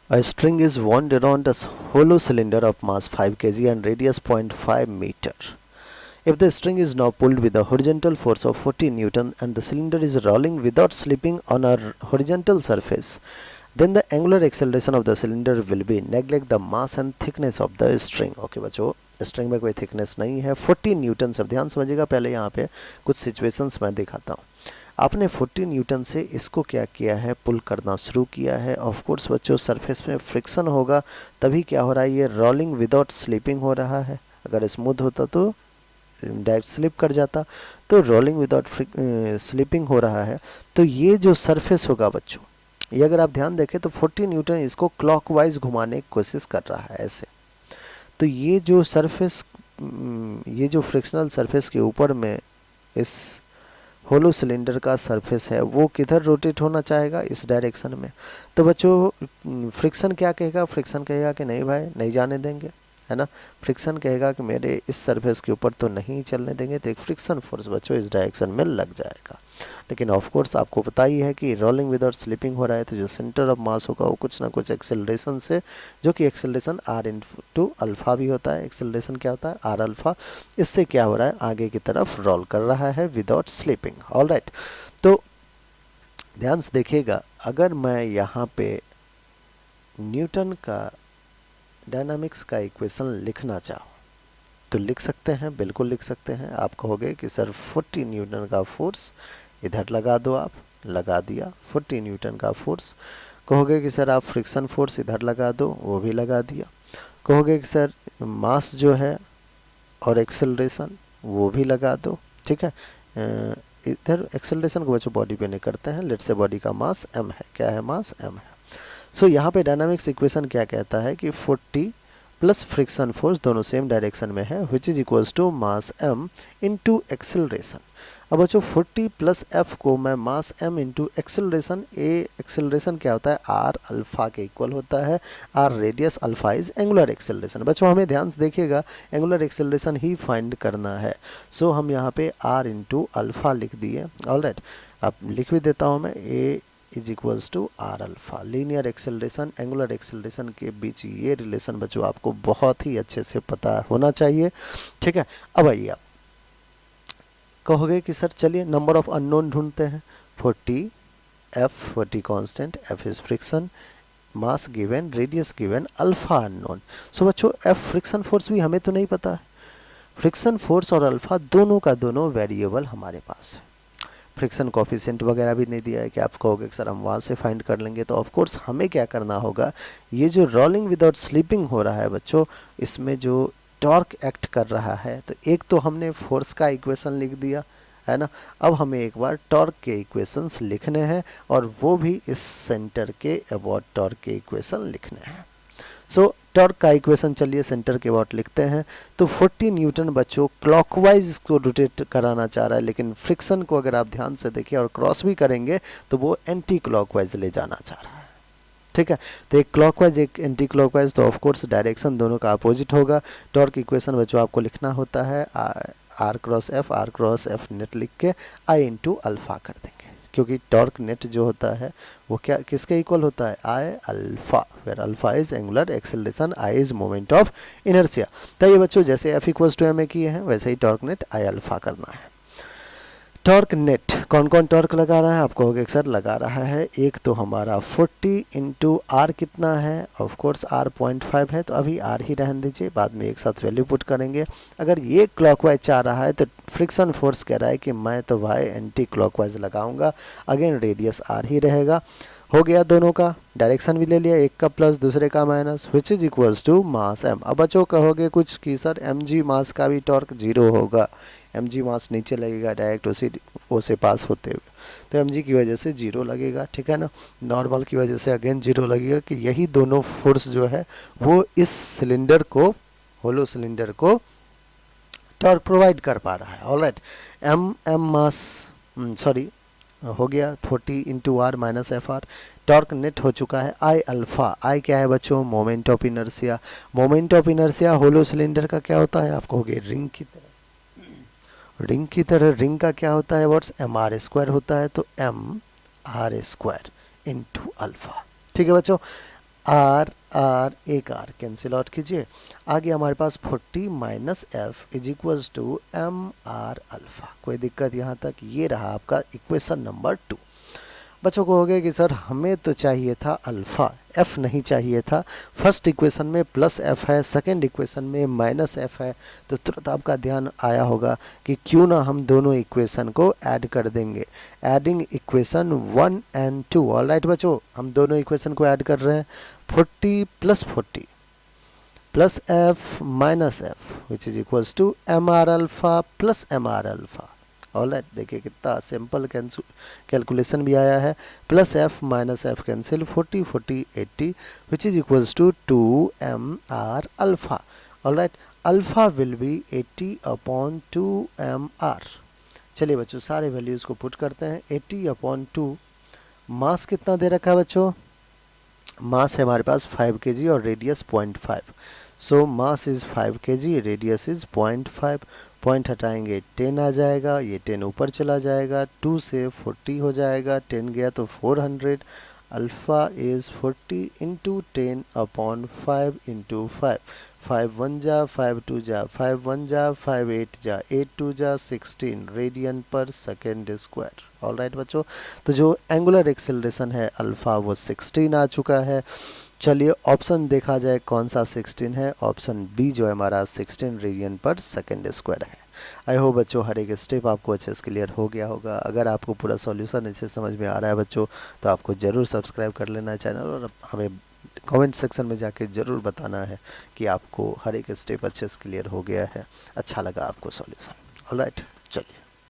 A string is wound around a hollow cylinder of mass 5 kg and radius 0.5 meter. If the string is now pulled with a horizontal force of 40 Newton and the cylinder is rolling without slipping on a horizontal surface, then the angular acceleration of the cylinder will be neglect the mass and thickness of the string. Okay बच्चों, string में कोई thickness नहीं है, 40 Newton से ध्यान समझिएगा। पहले यहाँ पे कुछ सिचुएशंस मैं दिखाता हूँ। आपने 40 न्यूटन से इसको क्या किया है, पुल करना शुरू किया है। ऑफ कोर्स बच्चों सरफेस में फ्रिक्शन होगा, तभी क्या हो रहा है, ये रोलिंग विदाउट स्लिपिंग हो रहा है। अगर स्मूथ होता तो डायरेक्ट स्लिप कर जाता, तो रोलिंग विदाउट स्लिपिंग हो रहा है। तो ये जो सरफेस होगा बच्चों, ये अगर आप ध्यान देखें तो 40 न्यूटन इसको क्लॉकवाइज घुमाने की कोशिश कर रहा है ऐसे। तो ये जो सरफेस, ये जो फ्रिक्शनल सरफेस के ऊपर में इस होलो सिलेंडर का सरफेस है, वो किधर रोटेट होना चाहेगा, इस डायरेक्शन में। तो बच्चों फ्रिक्शन क्या कहेगा, फ्रिक्शन कहेगा कि नहीं भाई नहीं जाने देंगे, है ना। फ्रिक्शन कहेगा कि मेरे इस सरफेस के ऊपर तो नहीं चलने देंगे, तो एक फ्रिक्शन फोर्स बच्चों इस डायरेक्शन में लग जाएगा। लेकिन ऑफ कोर्स आपको पता ही है कि रोलिंग विदाउट स्लिपिंग हो रहा है, तो जो सेंटर ऑफ मास होगा वो कुछ ना कुछ एक्सेलरेशन से, जो कि एक्सेलरेशन आर इंटू अल्फा भी होता है। एक्सेलरेशन क्या होता है, आर अल्फा। इससे क्या हो रहा है, आगे की तरफ रोल कर रहा है विदाउट स्लिपिंग। ऑलराइट, तो ध्यान से देखिएगा, अगर मैं यहाँ पे न्यूटन का डायनामिक्स का इक्वेशन लिखना चाहूँ तो लिख सकते हैं, बिल्कुल लिख सकते हैं। आप कहोगे कि सर 40 न्यूटन का फोर्स इधर लगा दो, आप लगा दिया 40 न्यूटन का फोर्स। कहोगे कि सर आप फ्रिक्शन फोर्स इधर लगा दो, वो भी लगा दिया। कहोगे कि सर मास जो है और एक्सेलरेशन वो भी लगा दो, ठीक है। इधर एक्सेलरेशन को बच्चों बॉडी पे नहीं करते हैं, लेट्स से बॉडी का मास m है, क्या है, मास m है। सो यहाँ पे डायनामिक्स इक्वेशन क्या कहता है कि 40 प्लस फ्रिक्शन फोर्स दोनों सेम डायरेक्शन में है, which is equals to mass m into acceleration. अब बच्चों 40 प्लस एफ को मैं mass m into acceleration, a acceleration क्या होता है, आर अल्फा के इक्वल होता है। R radius, alpha is angular acceleration. बच्चों हमें ध्यान से देखिएगा, एंगुलर एक्सेलरेशन ही फाइंड करना है। सो हम यहाँ पे आर इंटू अल्फा लिख दिए। ऑलराइट, अब लिख भी देता हूँ मैं, a is equals to r alpha. Linear acceleration, angular acceleration के बीच ये रिलेशन बच्चों आपको बहुत ही अच्छे से पता होना चाहिए, ठीक है। अब आइए, आप कहोगे कि सर चलिए नंबर ऑफ अननोन ढूंढते हैं। 40 F, 40 constant, F is friction, mass given, radius given, alpha unknown. So बच्चों एफ फ्रिक्शन फोर्स भी हमें तो नहीं पता है। फ्रिक्शन फोर्स और अल्फा दोनों का दोनों वेरिएबल हमारे पास है। फ्रिक्शन कोफिशिएंट वगैरह भी नहीं दिया है कि आप कहोगे सर हम वहाँ से फाइंड कर लेंगे। तो ऑफ कोर्स हमें क्या करना होगा, ये जो रोलिंग विदाउट स्लीपिंग हो रहा है बच्चों, इसमें जो टॉर्क एक्ट कर रहा है, तो एक तो हमने फोर्स का इक्वेशन लिख दिया है ना। अब हमें एक बार टॉर्क के इक्वेशंस लिखने हैं, और वो भी इस सेंटर के अबाउट टॉर्क के इक्वेशन लिखने हैं। सो टॉर्क का इक्वेशन चलिए सेंटर के अबाउट लिखते हैं। तो 40 न्यूटन बच्चों क्लॉकवाइज इसको रोटेट कराना चाह रहा है, लेकिन फ्रिक्शन को अगर आप ध्यान से देखिए और क्रॉस भी करेंगे तो वो एंटी क्लॉकवाइज ले जाना चाह रहा है, ठीक है। तो एक क्लॉकवाइज एक एंटी क्लॉकवाइज, तो ऑफ कोर्स डायरेक्शन दोनों का अपोजिट होगा। टॉर्क इक्वेशन बच्चों आपको लिखना होता है आर क्रॉस एफ नेट लिख के आई इंटू अल्फा कर देंगे, क्योंकि टॉर्क नेट जो होता है वो क्या किसके इक्वल होता है, I alpha, where alpha is angular acceleration, I is moment of inertia. तो ये बच्चों जैसे F equals to M A किए हैं, वैसे ही टॉर्क नेट आई अल्फा करना है। टॉर्क नेट कौन कौन टॉर्क लगा रहा है, आप कहोगे सर लगा रहा है, एक तो हमारा 40 इंटू आर कितना है, ऑफ कोर्स आर 0.5 है, तो अभी आर ही रहने दीजिए, बाद में एक साथ वैल्यू पुट करेंगे। अगर ये क्लॉकवाइज चाह रहा है तो फ्रिक्शन फोर्स कह रहा है कि मैं तो भाई एंटी क्लॉकवाइज लगाऊंगा, अगेन रेडियस आर ही रहेगा। हो गया, दोनों का डायरेक्शन भी ले लिया, एक का प्लस दूसरे का minus, which is equals to mass M. अब बच्चों कहोगे कुछ कि सर एम जी मास का भी टॉर्क जीरो होगा, एम जी मास नीचे लगेगा डायरेक्ट उसी ओ से पास होते हुए, तो एम जी की वजह से जीरो लगेगा, ठीक है ना। नॉर्मल की वजह से अगेन जीरो लगेगा, कि यही दोनों फोर्स जो है वो इस सिलेंडर को, होलो सिलेंडर को टॉर्क प्रोवाइड कर पा रहा है। Alright, M M mass sorry हो गया 40 into R minus F R. Torque net हो चुका है आई अल्फा। आई क्या है बच्चों, moment of inertia. Moment of inertia hollow cylinder का क्या होता है, आप कहोगे रिंग की तरह, रिंग की तरह, रिंग का क्या होता है, व्हाट्स एम आर स्क्वायर होता है, तो M R square into alpha, ठीक है बच्चों। आर आर एक आर कैंसिल आउट कीजिए। आगे हमारे पास 40 minus F is equals to M R alpha. कोई दिक्कत यहाँ तक? ये रहा आपका इक्वेशन नंबर 2। बच्चों को हो गया कि सर हमें तो चाहिए था अल्फ़ा, एफ नहीं चाहिए था। फर्स्ट इक्वेशन में प्लस एफ है, सेकंड इक्वेशन में माइनस एफ है, तो तुरंत आपका ध्यान आया होगा कि क्यों ना हम दोनों इक्वेशन को ऐड कर देंगे। Adding equation 1 and 2। ऑलराइट बच्चों, हम दोनों इक्वेशन को ऐड कर रहे हैं। 40 plus F minus F which is equals to M R alpha plus M R alpha. Alright, देखिए कितना सिंपल कैलकुलेशन भी आया है। Plus F minus F cancel, 40 40 80 which is equals to 2 M R alpha. Alright, alpha will be 80 upon 2 M R. चलिए बच्चों सारे values को put करते हैं। 80 अपॉन 2, मास कितना दे रखा है बच्चों? मास है हमारे पास 5 kg और radius 0.5। So mass is 5 kg, radius is 0.5। Point हटाएंगे 10 आ जाएगा, ये 10 ऊपर चला जाएगा, 2 से 40 हो जाएगा, 10 गया तो 400। Alpha is 40 into 10 upon 5 into 5। 5 1 जा, 5 2 जा, 5 1 जा, 5 8 जा, 8 2 जा 16 रेडियन पर सेकेंड स्क्वायर। ऑलराइट बच्चों, तो जो एंगुलर एक्सेलरेशन है अल्फ़ा वो 16 आ चुका है। चलिए ऑप्शन देखा जाए कौन सा 16 है। ऑप्शन बी जो है हमारा 16 रेडियन पर सेकेंड स्क्वायर है। आई होप बच्चों हर एक स्टेप आपको अच्छे से क्लियर हो गया होगा। अगर आपको पूरा सॉल्यूशन अच्छे समझ में आ रहा है बच्चों, तो आपको ज़रूर सब्सक्राइब कर लेना है चैनल, और हमें कमेंट सेक्शन में जाके ज़रूर बताना है कि आपको हर एक स्टेप अच्छे से क्लियर हो गया है, अच्छा लगा आपको सॉल्यूशन। ऑलराइट, चलिए।